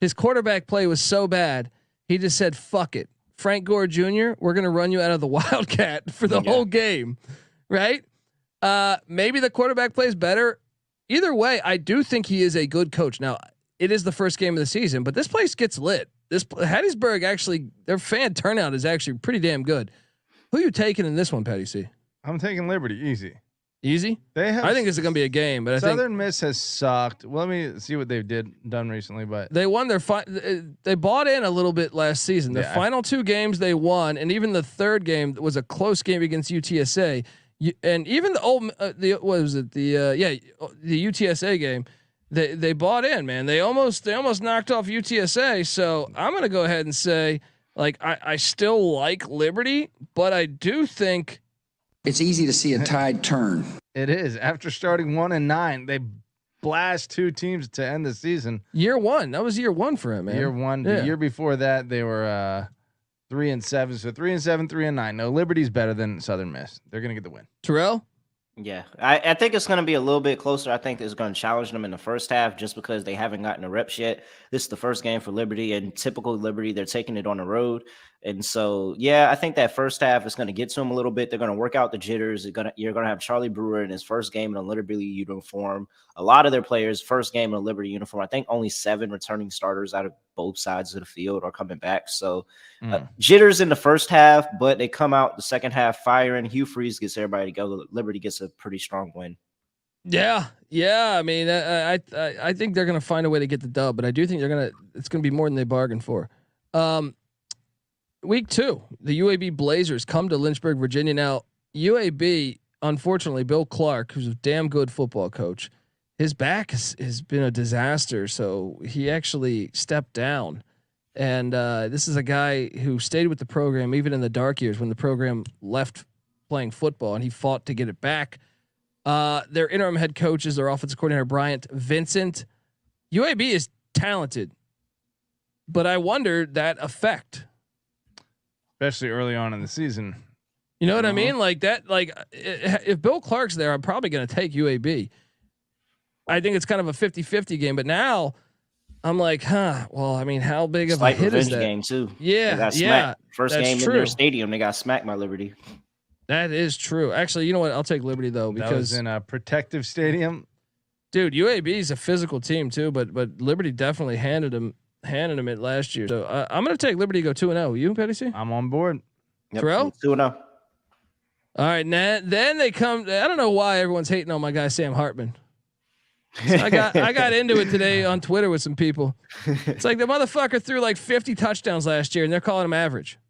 His quarterback play was so bad, he just said, "Fuck it, Frank Gore Jr. We're going to run you out of the Wildcat for the whole game." Right? Maybe the quarterback plays better. Either way, I do think he is a good coach. Now, it is the first game of the season, but this place gets lit. Hattiesburg actually, their fan turnout is actually pretty damn good. Who are you taking in this one, Patty C? I'm taking Liberty. Easy. I think this is going to be a game, but Southern Miss has sucked. Well, let me see what they've done recently, but they won their they bought in a little bit last season. The final 2 games they won, and even the third game was a close game against UTSA. And even the UTSA game, they bought in, man. They almost knocked off UTSA. So I'm gonna go ahead and say, like, I still like Liberty, but I do think it's easy to see a tide turn. It is. After starting 1-9, they blast 2 teams to end the season. Year 1, that was year 1 for him, man. Year 1. The year before that, they were 3-7. So 3-7, 3-9. No, Liberty's better than Southern Miss. They're gonna get the win. Terrell? Yeah, I think it's going to be a little bit closer. I think it's going to challenge them in the first half just because they haven't gotten the reps yet. This is the first game for Liberty, and typical Liberty, they're taking it on the road. And so, yeah, I think that first half is going to get to them a little bit. They're going to work out the jitters. You're going to have Charlie Brewer in his first game in a Liberty uniform. A lot of their players, first game in a Liberty uniform. I think only 7 returning starters out of both sides of the field are coming back. So jitters in the first half, but they come out the second half firing. Hugh Freeze gets everybody to go. Liberty gets a pretty strong win. Yeah. I mean, I think they're going to find a way to get the dub, but I do think it's going to be more than they bargained for. Week 2, the UAB Blazers come to Lynchburg, Virginia. Now, UAB, unfortunately, Bill Clark, who's a damn good football coach, his back has been a disaster. So he actually stepped down. And this is a guy who stayed with the program even in the dark years when the program left playing football, and he fought to get it back. Their interim head coach is their offensive coordinator, Bryant Vincent. UAB is talented, but I wonder that effect. Especially early on in the season. You know what I mean? Like that, like if Bill Clark's there, I'm probably going to take UAB. I think it's kind of a 50-50 game. But now I'm like, well, I mean, how big of a hit is that? Game too. Yeah, yeah. First game in their stadium, they got smacked by Liberty. That is true. Actually, you know what? I'll take Liberty though because that was in a protective stadium. Dude, UAB is a physical team too, but Liberty definitely handed them it last year. So I'm gonna take Liberty to go 2-0. You, Petty C? I'm on board. Yep, Terrell? 2-0. All right, then they come. I don't know why everyone's hating on my guy Sam Hartman. So I got into it today on Twitter with some people. It's like the motherfucker threw like 50 touchdowns last year, and they're calling him average.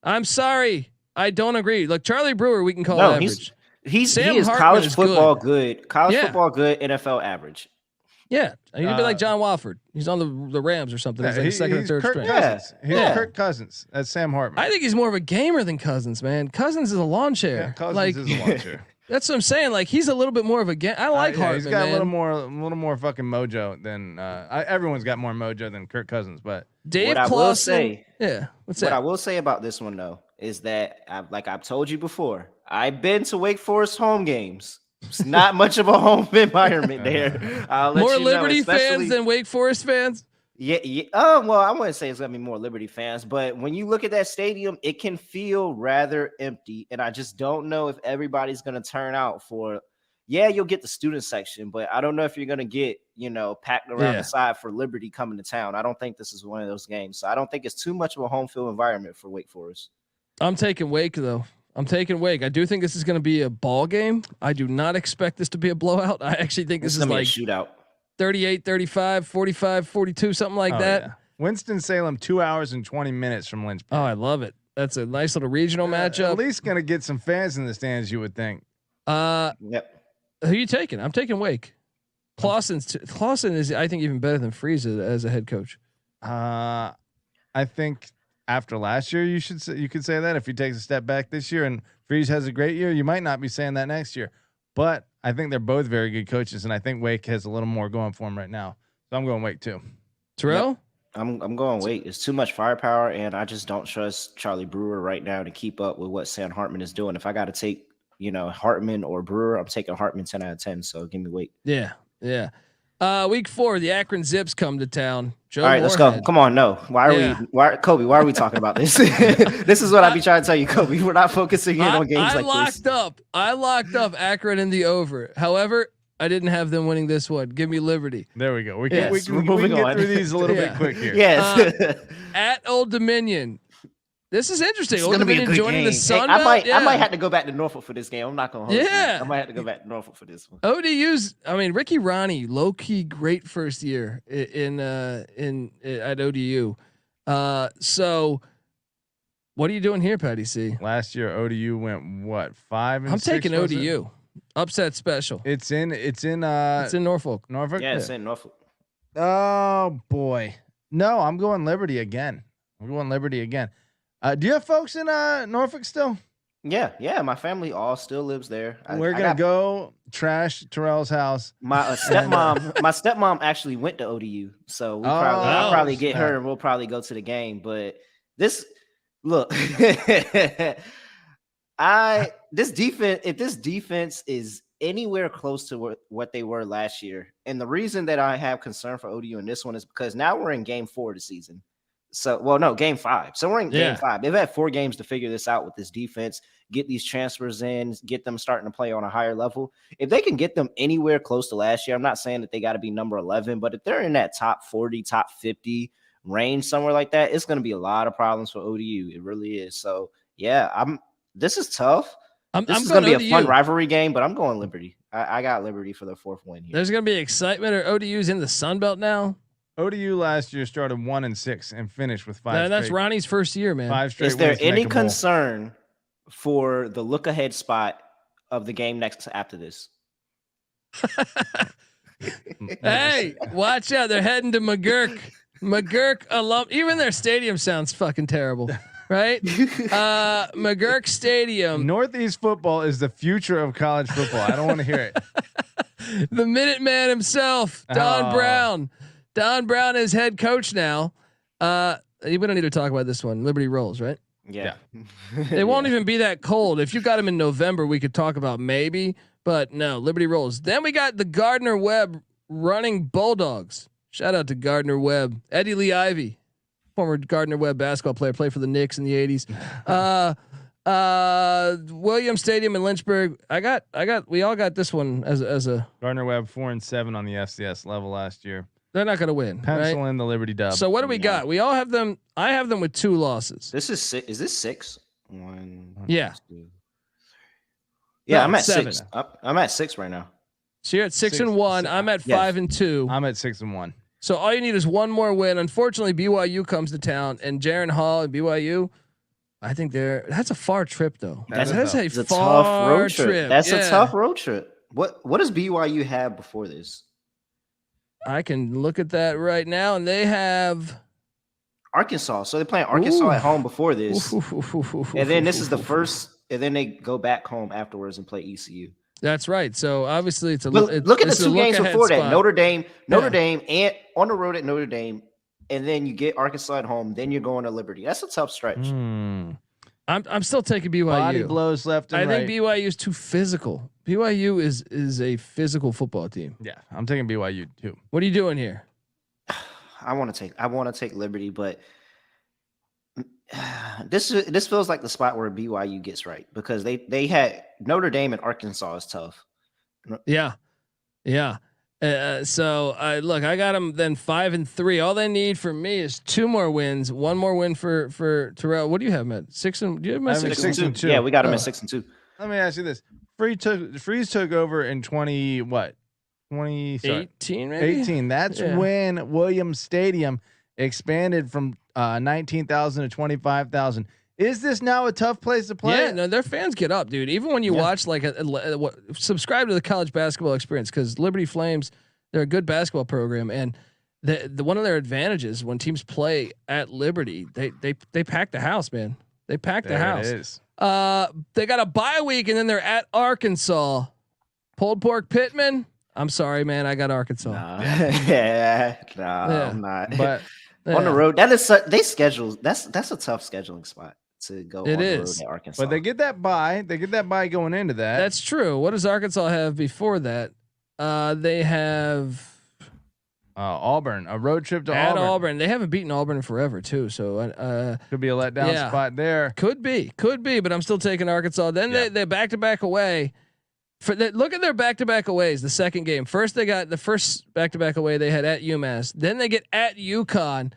I'm sorry, I don't agree. Look, Charlie Brewer, we can call average. He is college football good. College football good. NFL average. Yeah, he'd be like John Wofford. He's on the Rams or something. He's like second or third string. He's Kirk Cousins. That's Sam Hartman. I think he's more of a gamer than Cousins, man. Cousins is a lawn chair. Yeah, Cousins is a lawn chair. That's what I'm saying. Like he's a little bit more of a game. I like Hartman. He's got man. a little more fucking mojo than everyone's got more mojo than Kirk Cousins. But Dave Clawson, will say, what's that? What I will say about this one though is that I've told you before, I've been to Wake Forest home games. It's not much of a home environment there. More Liberty fans than Wake Forest fans. Yeah. Well, I wouldn't say it's gonna be more Liberty fans, but when you look at that stadium, it can feel rather empty, and I just don't know if everybody's gonna turn out for. Yeah, you'll get the student section, but I don't know if you're gonna get packed around the side for Liberty coming to town. I don't think this is one of those games, so I don't think it's too much of a home field environment for Wake Forest. I'm taking Wake though. I'm taking Wake. I do think this is going to be a ball game. I do not expect this to be a blowout. I actually think this is like a shootout. 38, 35, 45, 42, something like that. Yeah. Winston-Salem, 2 hours and 20 minutes from Lynchburg. Oh, I love it. That's a nice little regional matchup. At least going to get some fans in the stands, you would think. Yep. Who are you taking? I'm taking Wake. Clausen is, I think, even better than Freeze as a head coach. I think after last year, you could say that if he takes a step back this year and Freeze has a great year, you might not be saying that next year. But I think they're both very good coaches, and I think Wake has a little more going for him right now. So I'm going Wake too. Terrell? Yep. I'm going Wake. It's too much firepower, and I just don't trust Charlie Brewer right now to keep up with what Sam Hartman is doing. If I got to take, Hartman or Brewer, I'm taking Hartman 10 out of 10. So give me Wake. Yeah. Week 4, the Akron Zips come to town. All right, let's go. Come on, no. Kobe, why are we talking about this? This is what I be trying to tell you, Kobe. We're not focusing in on games like this. I locked up Akron in the over. However, I didn't have them winning this one. Give me Liberty. There we go. We can get through these a little bit quick here. Yes. At Old Dominion. This is interesting. It's gonna be a good joining game. The Sun I Belt. might have to go back to Norfolk for this game. I'm not gonna hold you. I might have to go back to Norfolk for this one. ODU's. I mean, Ricky Ronnie, low key great first year at ODU. So what are you doing here, Patty C? Last year ODU went what 5-6? I'm taking ODU. Upset special. It's in Norfolk. Norfolk. Yeah, it's in Norfolk. Oh boy. No, I'm going Liberty again. Do you have folks in Norfolk still? Yeah. My family all still lives there. We're gonna go trash Terrell's house. My stepmom actually went to ODU, so I'll probably get her, and we'll probably go to the game. But if this defense is anywhere close to what they were last year, and the reason that I have concern for ODU in this one is because now we're in game 4 of the season. Game 5. So we're in game 5. They've had 4 games to figure this out with this defense, get these transfers in, get them starting to play on a higher level. If they can get them anywhere close to last year, I'm not saying that they got to be number 11, but if they're in that top 40, top 50 range, somewhere like that, it's going to be a lot of problems for ODU. It really is. So this is tough. This is going to be a fun rivalry game, but I'm going Liberty. I got Liberty for the 4th win here. There's going to be excitement. Or ODU's in the Sun Belt now. ODU last year started 1-6 and finished with 5. That's Ronnie's first year, man. 5 straight. Is there any concern for the look ahead spot of the game next after this? Hey, watch out! They're heading to McGurk. McGurk alum. Even their stadium sounds fucking terrible, right? McGurk Stadium. Northeast football is the future of college football. I don't want to hear it. The Minuteman himself, Don Brown. Don Brown is head coach now. We don't need to talk about this one. Liberty rolls, right? Yeah. It won't even be that cold. If you got him in November, we could talk about maybe. but no, Liberty rolls. Then we got the Gardner Webb running Bulldogs. Shout out to Gardner Webb, Eddie Lee Ivy, former Gardner Webb basketball player, played for the Knicks in the '80s. Williams Stadium in Lynchburg. We all got this one as a Gardner Webb 4-7 on the FCS level last year. They're not going to win. Pencil right? in the Liberty dub. So what do we got? We all have them. I have them with 2 losses. This is 6. Is this 6? 1. Yeah. 2. Yeah, No, I'm at 7. 6. I'm at 6 right now. So you're at 6-1. I'm at 5-2. I'm at 6-1. So all you need is one more win. Unfortunately, BYU comes to town, and Jaron Hall and BYU. I think that's a far trip though. That's a far tough road trip. That's Yeah. a tough road trip. What does BYU have before this? I can look at that right now, and they have Arkansas. So they're playing Arkansas at home before this, and then this is the first, and then they go back home afterwards and play ECU. That's right. So obviously, it's a look at the 2 games before that. Spot. Notre Dame, and on the road at Notre Dame, and then you get Arkansas at home. Then you're going to Liberty. That's a tough stretch. I'm still taking BYU. Body blows left and right. I think BYU is too physical. BYU is a physical football team. Yeah, I'm taking BYU too. What are you doing here? I want to take Liberty, but this feels like the spot where BYU gets right, because they had Notre Dame and Arkansas is tough. Yeah. So I got them then 5-3. All they need for me is 2 more wins. 1 more win for Terrell. What do you have, Matt? 6 and do you have Matt 6-2? Yeah, we got him at 6-2. Let me ask you this: Freeze took over in 18 maybe? 18. That's when Williams Stadium expanded from 19,000 to 25,000. Is this now a tough place to play? Yeah, no, their fans get up, dude. Even when you watch subscribe to the college basketball experience, because Liberty Flames, they're a good basketball program, and the one of their advantages when teams play at Liberty, they pack the house, man. They pack the house. It is. They got a bye week, and then they're at Arkansas. Pulled pork Pittman. I'm sorry, man. I got Arkansas. I'm not. But on the road, that is that's a tough scheduling spot to go. It on is. the road to Arkansas. But they get that bye. They get that bye going into that. That's true. What does Arkansas have before that? They have Auburn, a road trip to at Auburn. Auburn. They haven't beaten Auburn in forever too. So Could be a letdown spot there. Could be, but I'm still taking Arkansas. Then they back-to-back away. Look at their back-to-back aways. The second game. First they got the first back-to-back away they had at UMass. Then they get at UConn,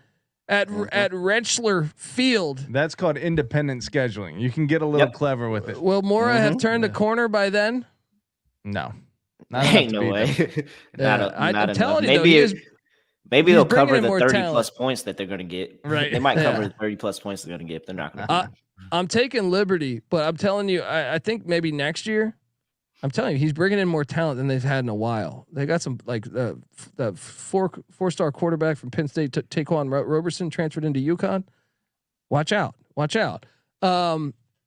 at Rentschler Field. That's called independent scheduling. You can get a little clever with it. Will Mora have turned the corner by then? No, ain't no way. I'm telling you, maybe they'll cover the 30 talent. plus points that they're going to get. Right, they might cover the 30 plus points they're going to get. They're not going to. I'm taking Liberty, but I'm telling you, I think maybe next year. I'm telling you, he's bringing in more talent than they've had in a while. They got some like the 4-star quarterback from Penn State, Taquan Roberson, transferred into UConn. Watch out.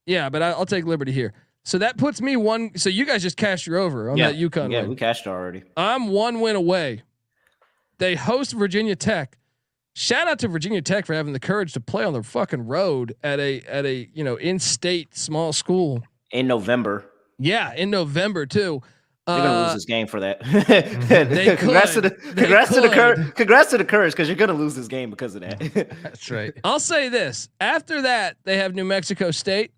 Yeah, but I'll take Liberty here. So that puts me 1. So you guys just cashed your over on that UConn. Yeah, win. we cashed already. I'm 1 win away. They host Virginia Tech. Shout out to Virginia Tech for having the courage to play on the fucking road at a in-state small school in November. Yeah, in November too. They're gonna lose this game for that. They congrats to the courage, because you're gonna lose this game because of that. That's right. I'll say this: after that, they have New Mexico State.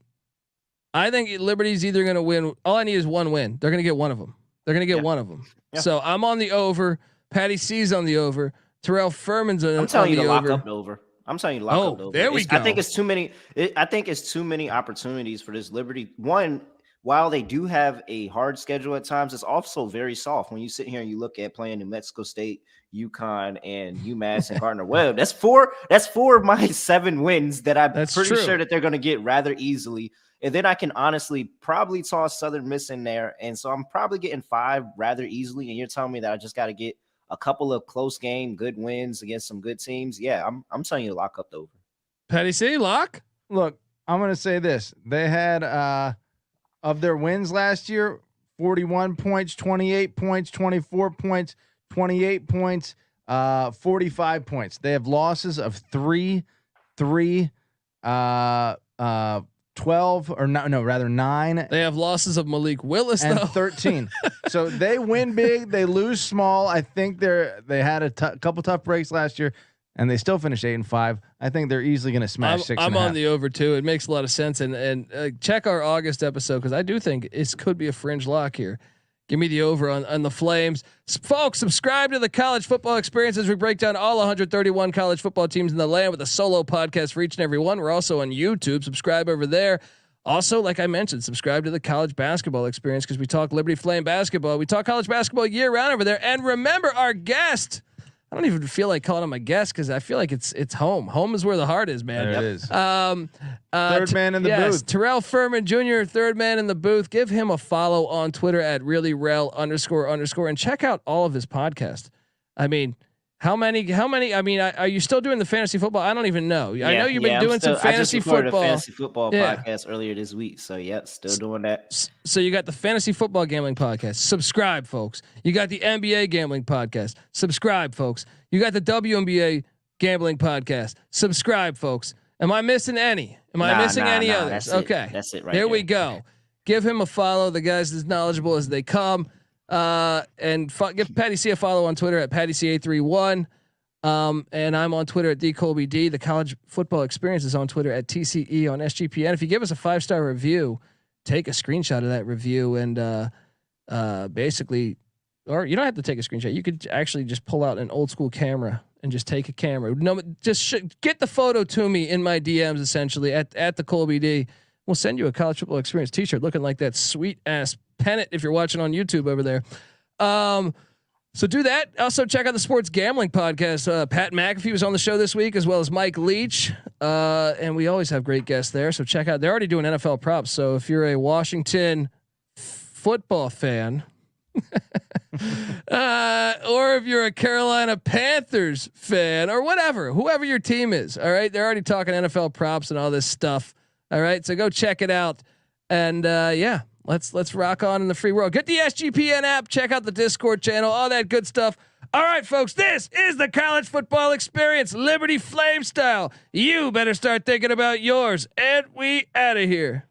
I think Liberty's either gonna win. All I need is 1 win. They're gonna get one of them. Yeah. So I'm on the over. Patty C's on the over. Terrell Furman's on. I'm telling you to over. lock up the over. I'm telling you to lock up the over. There we go. I think it's too many. I think it's too many opportunities for this Liberty. One. While they do have a hard schedule at times, it's also very soft. When you sit here and you look at playing New Mexico State, UConn, and UMass and Gardner Webb, that's four of my 7 wins that I'm pretty sure that they're going to get rather easily. And then I can honestly probably toss Southern Miss in there. And so I'm probably getting 5 rather easily. And you're telling me that I just got to get a couple of close game, good wins against some good teams. Yeah, I'm telling you to lock up the over. Patty C, lock. Look, I'm going to say this. They had of their wins last year, 41 points, 28 points, 24 points, 28 points, 45 points. They have losses of 3, 3, 12 or no, rather 9. They have losses of Malik Willis and though. 13. So they win big, they lose small. I think they had a couple tough breaks last year, and they still finished 8-5. I think they're easily going to smash 6. I'm on the over too. It makes a lot of sense. And check our August episode because I do think it could be a fringe lock here. Give me the over on the Flames. Folks, subscribe to the College Football Experience as we break down all 131 college football teams in the land with a solo podcast for each and every one. We're also on YouTube. Subscribe over there. Also, like I mentioned, subscribe to the College Basketball Experience because we talk Liberty Flame basketball. We talk college basketball year round over there. And remember our guest. I don't even feel like calling him a guest because I feel like it's home. Home is where the heart is, man. There it is. Third man in the booth. Terrell Furman Jr., third man in the booth. Give him a follow on Twitter at @reallyRel__ and check out all of his podcasts. I mean, how many? I mean, are you still doing the fantasy football? I don't even know. I know you've been doing some fantasy football. A fantasy football podcast earlier this week. So yep, still doing that. So you got the fantasy football gambling podcast. Subscribe, folks. You got the NBA gambling podcast. Subscribe, folks. You got the WNBA gambling podcast. Subscribe, folks. Am I missing any? Am I missing any others? Okay, that's it right there. We go. Give him a follow. The guy's as knowledgeable as they come. And give Patty C a follow on Twitter at PattyC831. And I'm on Twitter at DColbyD. The College Football Experience is on Twitter at TCE on SGPN. If you give us a 5-star review, take a screenshot of that review and basically, or you don't have to take a screenshot. You could actually just pull out an old school camera and just take a camera. No, just get the photo to me in my DMs essentially at the Colby D. We'll send you a College Football Experience t-shirt looking like that sweet ass pennant if you're watching on YouTube over there. So do that. Also check out the Sports Gambling Podcast. Pat McAfee was on the show this week, as well as Mike Leach. And we always have great guests there. So check out. They're already doing NFL props. So if you're a Washington football fan, or if you're a Carolina Panthers fan, or whatever, whoever your team is, all right, they're already talking NFL props and all this stuff. All right, so go check it out. And yeah. Let's rock on in the free world. Get the SGPN app. Check out the Discord channel. All that good stuff. All right, folks. This is the College Football Experience, Liberty Flame style. You better start thinking about yours. And we out of here.